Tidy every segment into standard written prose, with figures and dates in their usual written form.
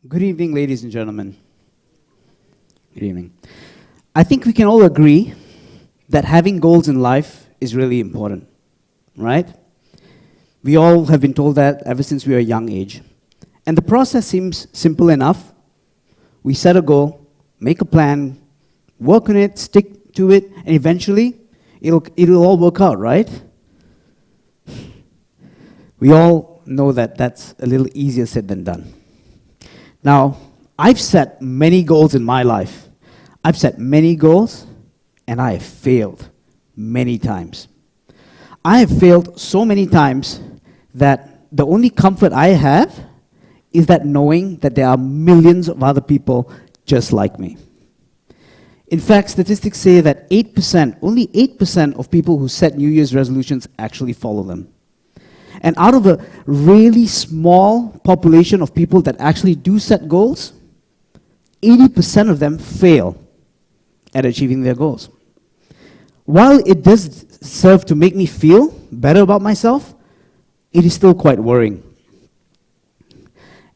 Good evening, ladies and gentlemen. Good evening. I think we can all agree that having goals in life is really important, right? We all have been told that ever since we were a young age. And the process seems simple enough. We set a goal, make a plan, work on it, stick to it, and eventually it'll all work out, right? We all know that that's a little easier said than done. Now, I've set many goals in my life. I've set many goals, and I have failed many times. I have failed so many times that the only comfort I have is that knowing that there are millions of other people just like me. In fact, statistics say that only 8% of people who set New Year's resolutions actually follow them. And out of a really small population of people that actually do set goals, 80% of them fail at achieving their goals. While it does serve to make me feel better about myself, it is still quite worrying.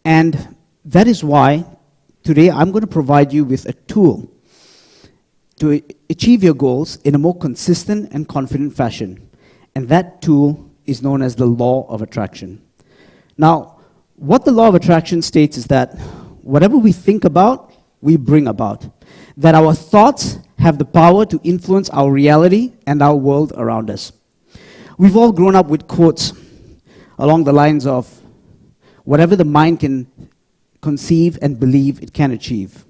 And that is why today I'm going to provide you with a tool to achieve your goals in a more consistent and confident fashion. And that tool is known as the law of attraction. Now, what the law of attraction states is that whatever we think about, we bring about. That our thoughts have the power to influence our reality and our world around us. We've all grown up with quotes along the lines of, whatever the mind can conceive and believe, it can achieve.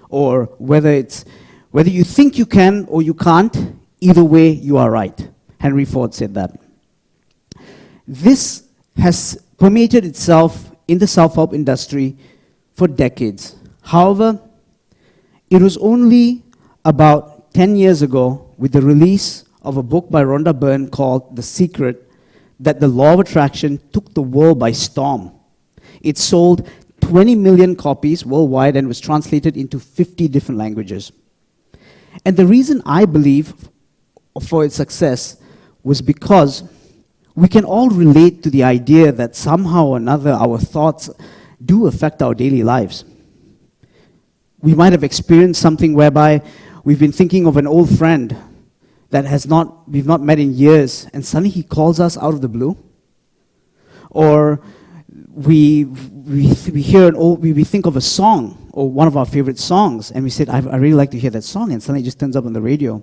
Or whether you think you can or you can't, either way, you are right. Henry Ford said that. This has permeated itself in the self-help industry for decades. However, it was only about 10 years ago, with the release of a book by Rhonda Byrne called The Secret, that the law of attraction took the world by storm. It sold 20 million copies worldwide and was translated into 50 different languages. And the reason I believe for its success was because we can all relate to the idea that somehow or another our thoughts do affect our daily lives. We might have experienced something whereby we've been thinking of an old friend that we've not met in years, and suddenly he calls us out of the blue. Or we think of a song or one of our favorite songs, and we said, I really like to hear that song, and suddenly it just turns up on the radio.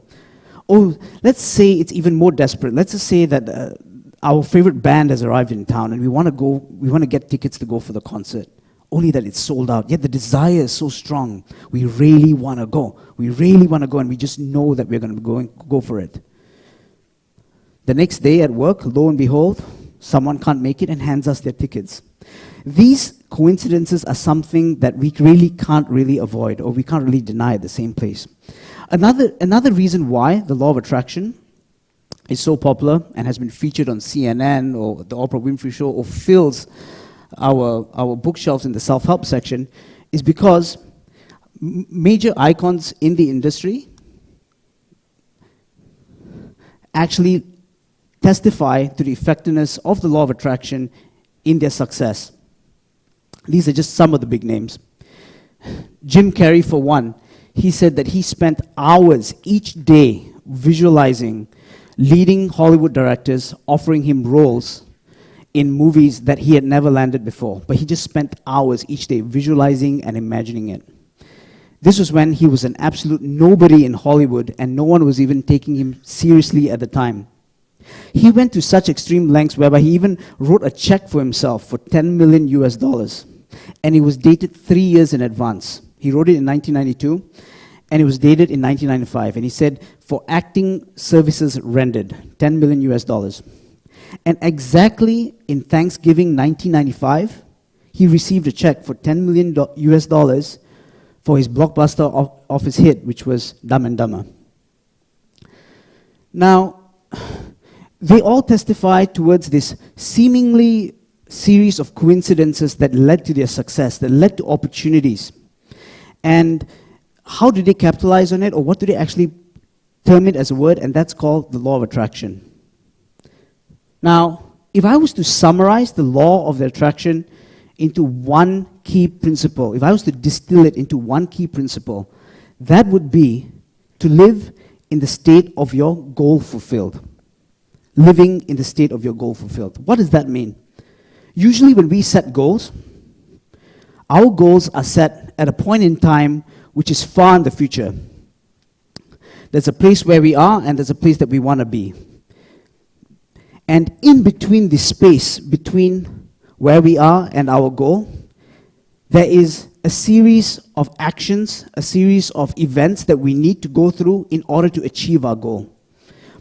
Or let's say it's even more desperate. Let's just say that our favorite band has arrived in town, and we want to get tickets to go for the concert, only that it's sold out. Yet the desire is so strong. We really want to go. We really want to go, and we just know that we're going to go for it. The next day at work, lo and behold, someone can't make it and hands us their tickets. These coincidences are something that we really can't really avoid, or we can't really deny at the same place. Another reason why the law of attraction is so popular and has been featured on CNN or the Oprah Winfrey Show or fills our bookshelves in the self-help section is because major icons in the industry actually testify to the effectiveness of the law of attraction in their success. These are just some of the big names. Jim Carrey, for one, he said that he spent hours each day visualizing leading Hollywood directors offering him roles in movies that he had never landed before. But he just spent hours each day visualizing and imagining it. This was when he was an absolute nobody in Hollywood, and no one was even taking him seriously at the time. He went to such extreme lengths whereby he even wrote a check for himself for $10 million US. And it was dated 3 years in advance. He wrote it in 1992, and it was dated in 1995. And he said, for acting services rendered, $10 million US. And exactly in Thanksgiving 1995, he received a check for $10 million US for his blockbuster office hit, which was Dumb and Dumber. Now, they all testify towards this seemingly series of coincidences that led to their success, that led to opportunities. And how do they capitalize on it, or what do they actually term it as a word? And that's called the law of attraction. Now, if I was to summarize the law of the attraction into one key principle, if I was to distill it into one key principle, that would be to live in the state of your goal fulfilled. Living in the state of your goal fulfilled. What does that mean? Usually when we set goals, our goals are set at a point in time which is far in the future. There's a place where we are, and there's a place that we want to be. And in between the space between where we are and our goal, there is a series of actions, a series of events that we need to go through in order to achieve our goal.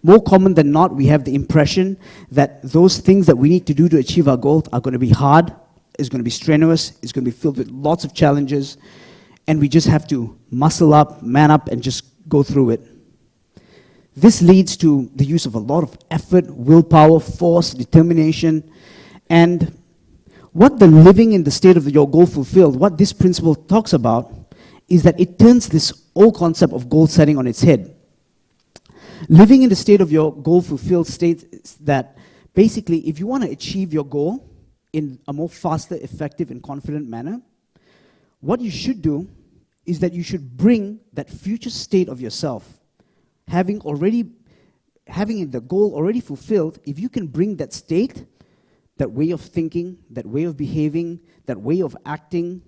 More common than not, we have the impression that those things that we need to do to achieve our goal are going to be hard, it's going to be strenuous, it's going to be filled with lots of challenges, and we just have to muscle up, man up, and just go through it. This leads to the use of a lot of effort, willpower, force, determination, and what the living in the state of your goal fulfilled, what this principle talks about, is that it turns this whole concept of goal setting on its head. Living in the state of your goal fulfilled states that basically if you want to achieve your goal in a more faster, effective, and confident manner, what you should do is that you should bring that future state of yourself, having the goal already fulfilled. If you can bring that state, that way of thinking, that way of behaving, that way of acting,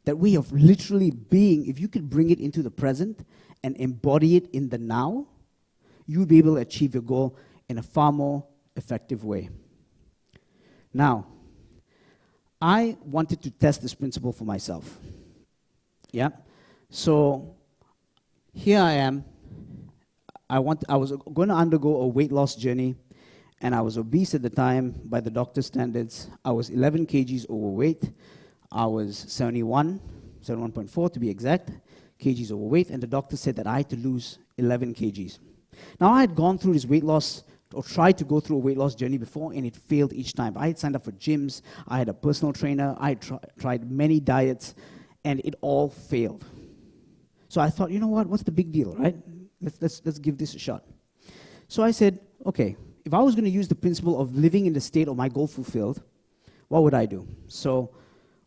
that way of literally being, if you can bring it into the present and embody it in the now, you'll be able to achieve your goal in a far more effective way. Now, I wanted to test this principle for myself. Yeah? So, here I am. I was going to undergo a weight loss journey, and I was obese at the time by the doctor's standards. I was 11 kgs overweight. I was 71.4 to be exact, kgs overweight, and the doctor said that I had to lose 11 kgs. Now, I had gone through this weight loss, or tried to go through a weight loss journey before, and it failed each time. I had signed up for gyms, I had a personal trainer, I had tried many diets, and it all failed. So I thought, you know what, what's the big deal, right? Let's give this a shot. So I said, okay, if I was going to use the principle of living in the state of my goal fulfilled, what would I do? So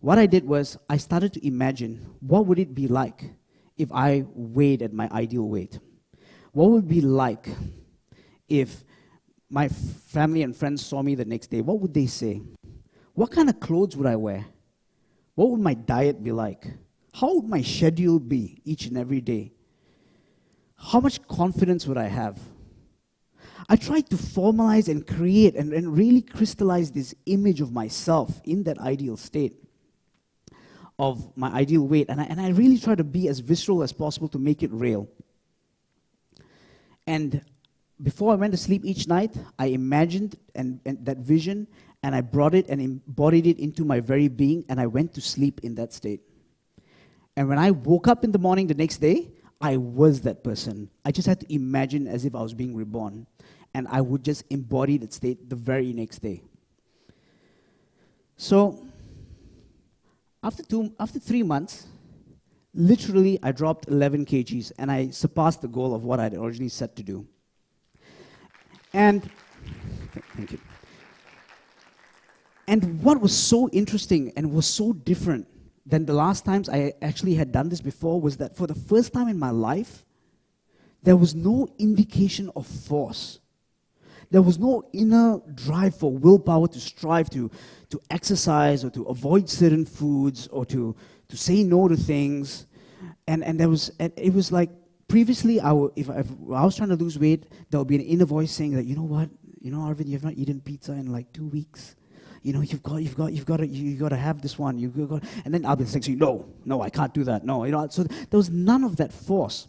what I did was I started to imagine what would it be like if I weighed at my ideal weight. What would it be like if my family and friends saw me the next day? What would they say? What kind of clothes would I wear? What would my diet be like? How would my schedule be each and every day? How much confidence would I have? I tried to formalize and create and really crystallize this image of myself in that ideal state of my ideal weight. And I really tried to be as visceral as possible to make it real. And before I went to sleep each night, I imagined and that vision, and I brought it and embodied it into my very being, and I went to sleep in that state. And when I woke up in the morning the next day, I was that person. I just had to imagine as if I was being reborn. And I would just embody that state the very next day. So, after 3 months, literally I dropped 11 kgs, and I surpassed the goal of what I'd originally set to do. And, thank you. And what was so interesting and was so different than the last times I actually had done this before was that for the first time in my life, there was no indication of force. There was no inner drive for willpower to strive to exercise or to avoid certain foods or to say no to things. And it was like previously, if I was trying to lose weight, there would be an inner voice saying that, you know what, Arvind, you've not eaten pizza in like 2 weeks. You've got to have this one. And then I'll be saying, no, I can't do that. No, so there was none of that force.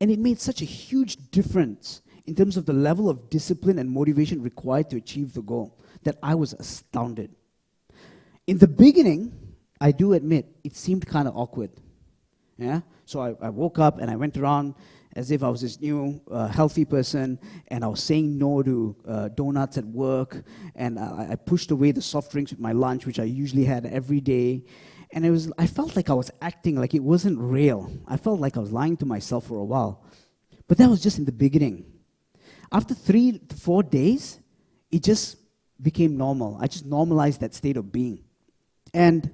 And it made such a huge difference in terms of the level of discipline and motivation required to achieve the goal that I was astounded. In the beginning, I do admit, it seemed kind of awkward. Yeah? So I woke up and I went around as if I was this new healthy person, and I was saying no to donuts at work, and I pushed away the soft drinks with my lunch, which I usually had every day. And I felt like I was acting like it wasn't real. I felt like I was lying to myself for a while. But that was just in the beginning. After 3 to 4 days, it just became normal. I just normalized that state of being. And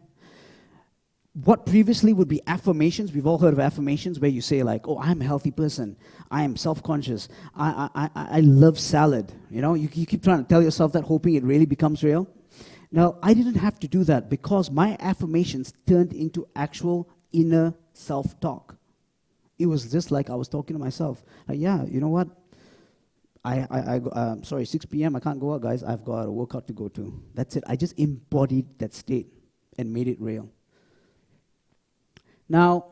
what previously would be affirmations, we've all heard of affirmations where you say like, oh, I'm a healthy person, I am self-conscious, I love salad. You know, you keep trying to tell yourself that, hoping it really becomes real. Now, I didn't have to do that because my affirmations turned into actual inner self-talk. It was just like I was talking to myself. Like, yeah, you know what? Sorry, 6 p.m., I can't go out, guys. I've got a workout to go to. That's it. I just embodied that state and made it real. Now,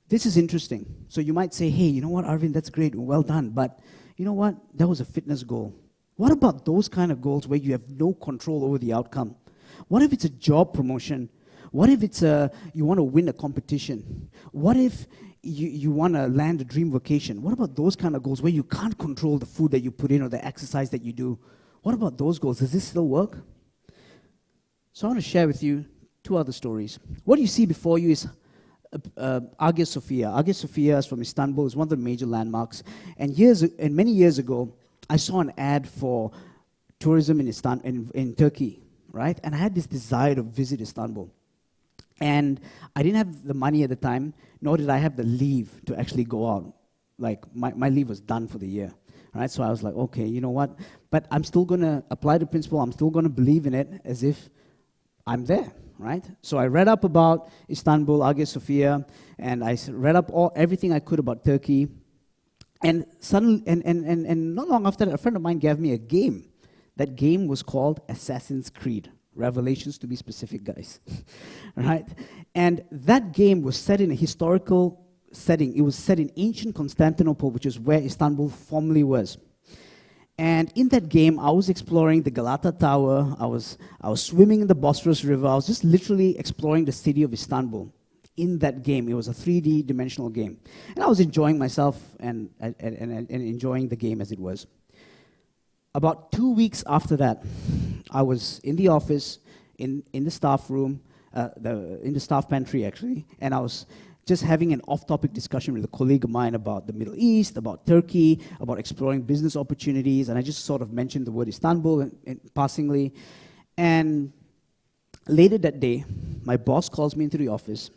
this is interesting. So you might say, hey, you know what, Arvind, that's great, well done. But you know what? That was a fitness goal. What about those kind of goals where you have no control over the outcome? What if it's a job promotion? What if it's you want to win a competition? What if you want to land a dream vacation? What about those kind of goals where you can't control the food that you put in or the exercise that you do? What about those goals? Does this still work? So I want to share with you 2 other stories. What you see before you is Hagia Sophia. Hagia Sophia is from Istanbul. It's one of the major landmarks. And many years ago, I saw an ad for tourism in Turkey, right? And I had this desire to visit Istanbul. And I didn't have the money at the time, nor did I have the leave to actually go out. Like, my leave was done for the year, right? So I was like, okay, you know what? But I'm still going to apply the principle. I'm still going to believe in it as if I'm there, right? So I read up about Istanbul, Hagia Sophia, and I read up everything I could about Turkey. And suddenly, and not long after that, a friend of mine gave me a game. That game was called Assassin's Creed. Revelations, to be specific, guys. Right? And that game was set in a historical setting. It was set in ancient Constantinople, which is where Istanbul formerly was. And in that game, I was exploring the Galata Tower. I was swimming in the Bosphorus River. I was just literally exploring the city of Istanbul. In that game, it was a 3D dimensional game. And I was enjoying myself and enjoying the game as it was. About 2 weeks after that, I was in the office, in the staff room, in the staff pantry actually, and I was just having an off-topic discussion with a colleague of mine about the Middle East, about Turkey, about exploring business opportunities, and I just sort of mentioned the word Istanbul passingly. And later that day, my boss calls me into the office,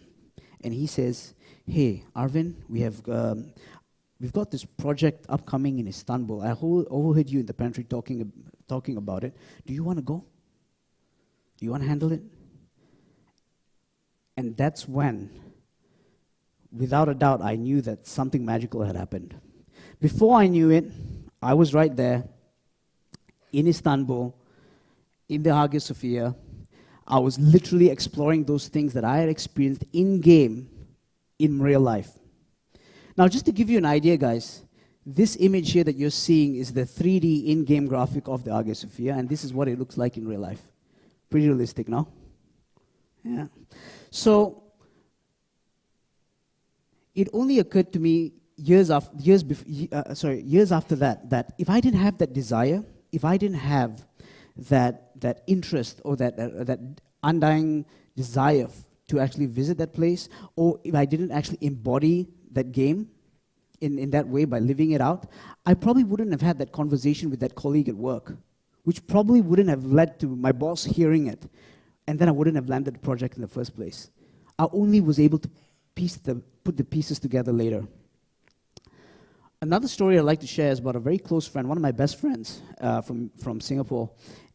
and he says, hey, Arvind, we've got this project upcoming in Istanbul. I overheard you in the pantry talking about it. Do you want to go? Do you want to handle it? And that's when, without a doubt, I knew that something magical had happened. Before I knew it, I was right there in Istanbul, in the Hagia Sophia. I was literally exploring those things that I had experienced in-game, in real life. Now, just to give you an idea, guys, this image here that you're seeing is the 3D in-game graphic of the Hagia Sophia, and this is what it looks like in real life. Pretty realistic, no? Yeah. So, it only occurred to me years after that, that if I didn't have that desire, if I didn't have that interest or that undying desire to actually visit that place, or if I didn't actually embody that game in that way by living it out, I probably wouldn't have had that conversation with that colleague at work, which probably wouldn't have led to my boss hearing it, and then I wouldn't have landed the project in the first place. I only was able to put the pieces together later. Another story I'd like to share is about a very close friend, one of my best friends from Singapore.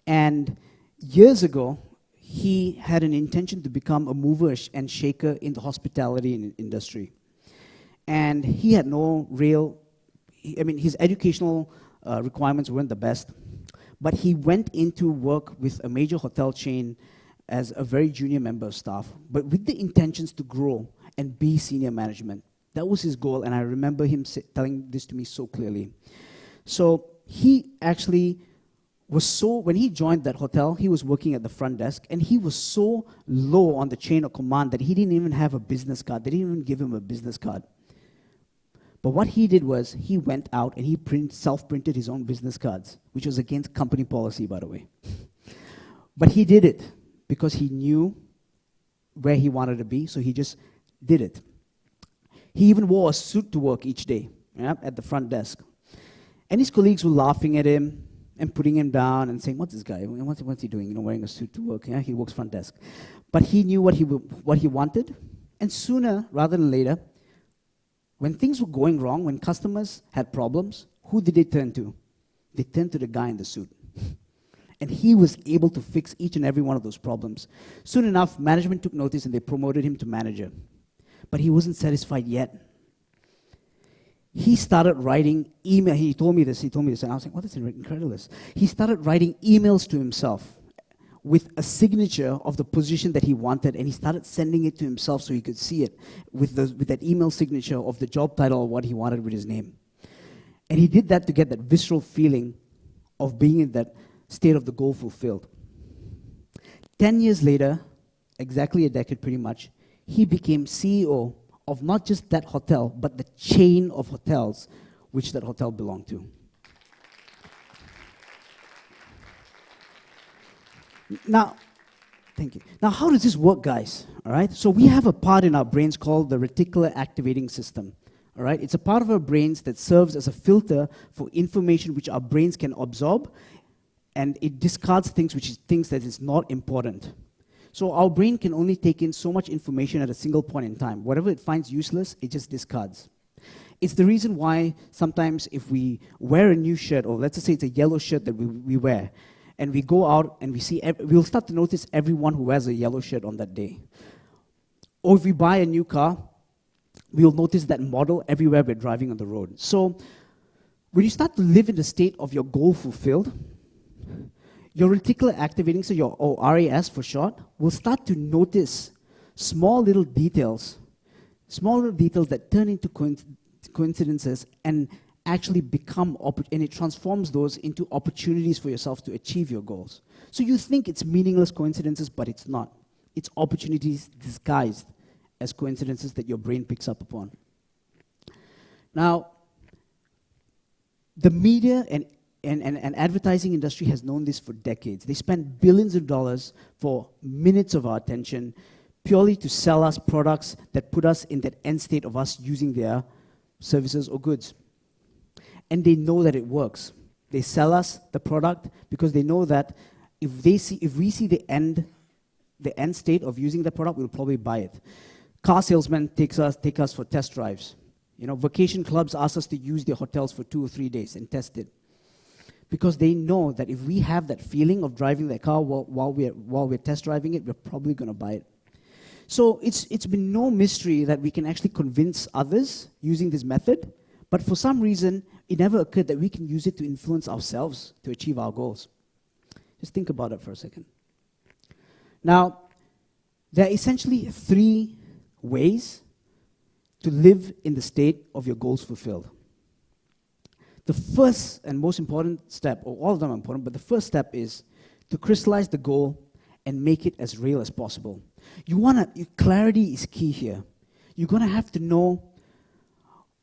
And years ago, he had an intention to become a mover and shaker in the hospitality industry. And he had no real, his educational requirements weren't the best. But he went into work with a major hotel chain as a very junior member of staff, but with the intentions to grow and be senior management. That was his goal, and I remember him telling this to me so clearly. So he actually was when he joined that hotel, he was working at the front desk, and he was so low on the chain of command that he didn't even have a business card. They didn't even give him a business card. But what he did was he went out and he self-printed his own business cards, which was against company policy, by the way. But he did it because he knew where he wanted to be, so he just did it. He even wore a suit to work each day, at the front desk. And his colleagues were laughing at him and putting him down and saying, "What's this guy? What's he doing? Wearing a suit to work? Yeah, he works front desk." But he knew what he wanted, and sooner rather than later, when things were going wrong, when customers had problems, who did they turn to? They turned to the guy in the suit. And he was able to fix each and every one of those problems. Soon enough, management took notice and they promoted him to manager. But he wasn't satisfied yet. He started writing email. He told me this, and I was like, "What is incredible?" He started writing emails to himself with a signature of the position that he wanted, and he started sending it to himself so he could see it with that email signature of the job title or what he wanted with his name. And he did that to get that visceral feeling of being in that state of the goal fulfilled. 10 years later, exactly a decade pretty much, he became CEO of not just that hotel, but the chain of hotels which that hotel belonged to. Now, thank you. Now, how does this work, guys? All right. So we have a part in our brains called the reticular activating system. All right. It's a part of our brains that serves as a filter for information which our brains can absorb, and it discards things that is not important. So our brain can only take in so much information at a single point in time. Whatever it finds useless, it just discards. It's the reason why sometimes if we wear a new shirt, or let's just say it's a yellow shirt that we wear, and we go out and we'll start to notice everyone who wears a yellow shirt on that day. Or if we buy a new car, we'll notice that model everywhere we're driving on the road. So when you start to live in the state of your goal fulfilled, your reticular activating, so your RAS for short, will start to notice small little details that turn into coincidences and actually become, and it transforms those into opportunities for yourself to achieve your goals. So you think it's meaningless coincidences, but it's not. It's opportunities disguised as coincidences that your brain picks up upon. Now, the media and advertising industry has known this for decades. They spend billions of dollars for minutes of our attention purely to sell us products that put us in that end state of us using their services or goods. And they know that it works. They sell us the product because they know that if we see the end state of using the product, we'll probably buy it. Car salesmen take us for test drives. Vacation clubs ask us to use their hotels for 2 or 3 days and test it. Because they know that if we have that feeling of driving that car while we're test driving it, we're probably going to buy it. So it's been no mystery that we can actually convince others using this method, but for some reason, it never occurred that we can use it to influence ourselves to achieve our goals. Just think about it for a second. Now, there are essentially 3 ways to live in the state of your goals fulfilled. The first and most important step, or all of them are important, but the first step is to crystallize the goal and make it as real as possible. Clarity is key here. You're going to have to know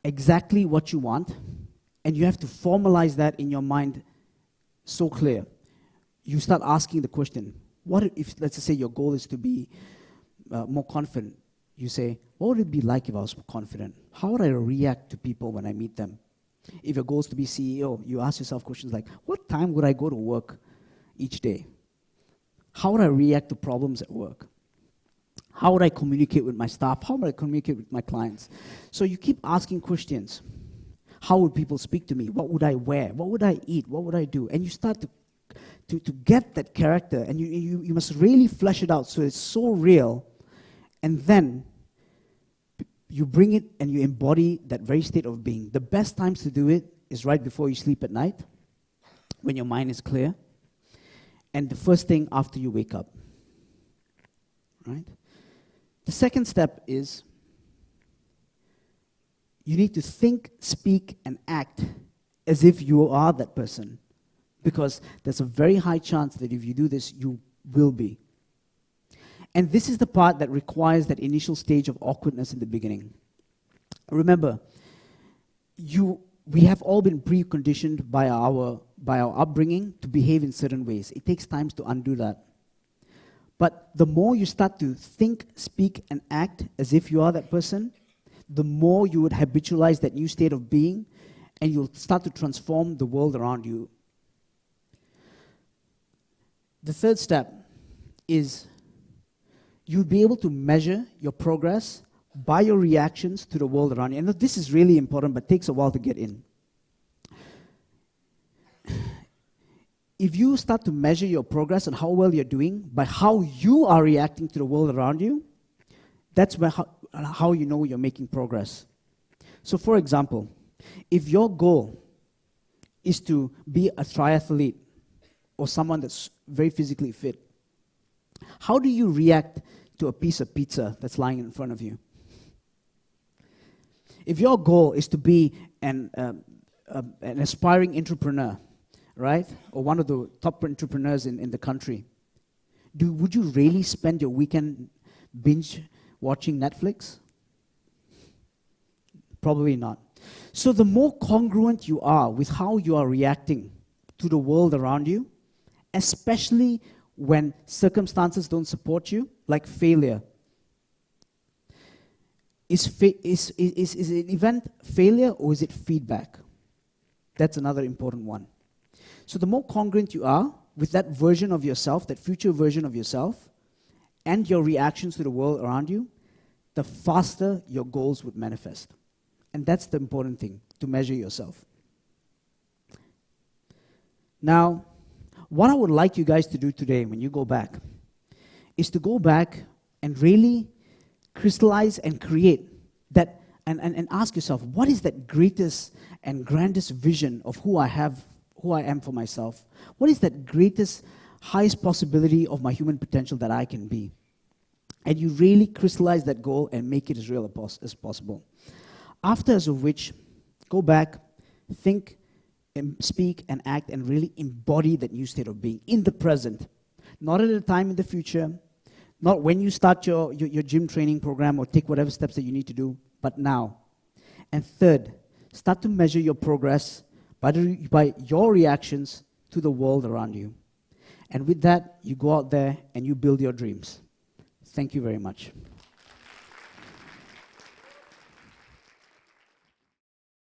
exactly what you want, and you have to formalize that in your mind so clear. You start asking the question, what if, let's just say your goal is to be more confident. You say, what would it be like if I was confident? How would I react to people when I meet them? If your goal is to be CEO, you ask yourself questions like, what time would I go to work each day? How would I react to problems at work? How would I communicate with my staff? How would I communicate with my clients? So you keep asking questions. How would people speak to me? What would I wear? What would I eat? What would I do? And you start to get that character, and you must really flesh it out so it's so real, and then you bring it and you embody that very state of being. The best times to do it is right before you sleep at night, when your mind is clear, and the first thing after you wake up. Right? The second step is you need to think, speak, and act as if you are that person, because there's a very high chance that if you do this, you will be. And this is the part that requires that initial stage of awkwardness in the beginning. Remember, we have all been preconditioned by our upbringing to behave in certain ways. It takes time to undo that. But the more you start to think, speak, and act as if you are that person, the more you would habitualize that new state of being, and you'll start to transform the world around you. The third step is you'll be able to measure your progress by your reactions to the world around you. And this is really important, but takes a while to get in. If you start to measure your progress and how well you're doing by how you are reacting to the world around you, that's how you know you're making progress. So for example, if your goal is to be a triathlete or someone that's very physically fit, how do you react to a piece of pizza that's lying in front of you? If your goal is to be an aspiring entrepreneur, right, or one of the top entrepreneurs in the country, would you really spend your weekend binge watching Netflix? Probably not. So the more congruent you are with how you are reacting to the world around you, especially when circumstances don't support you, like failure. Is an event failure or is it feedback? That's another important one. So the more congruent you are with that version of yourself, that future version of yourself, and your reactions to the world around you, the faster your goals would manifest. And that's the important thing, to measure yourself. Now, what I would like you guys to do today when you go back is to go back and really crystallize and create that and ask yourself, what is that greatest and grandest vision of who I am for myself? What is that greatest, highest possibility of my human potential that I can be? And you really crystallize that goal and make it as real as possible. After of which, go back, think, and speak, and act, and really embody that new state of being in the present. Not at a time in the future, not when you start your gym training program or take whatever steps that you need to do, but now. And third, start to measure your progress by your reactions to the world around you. And with that, you go out there and you build your dreams. Thank you very much.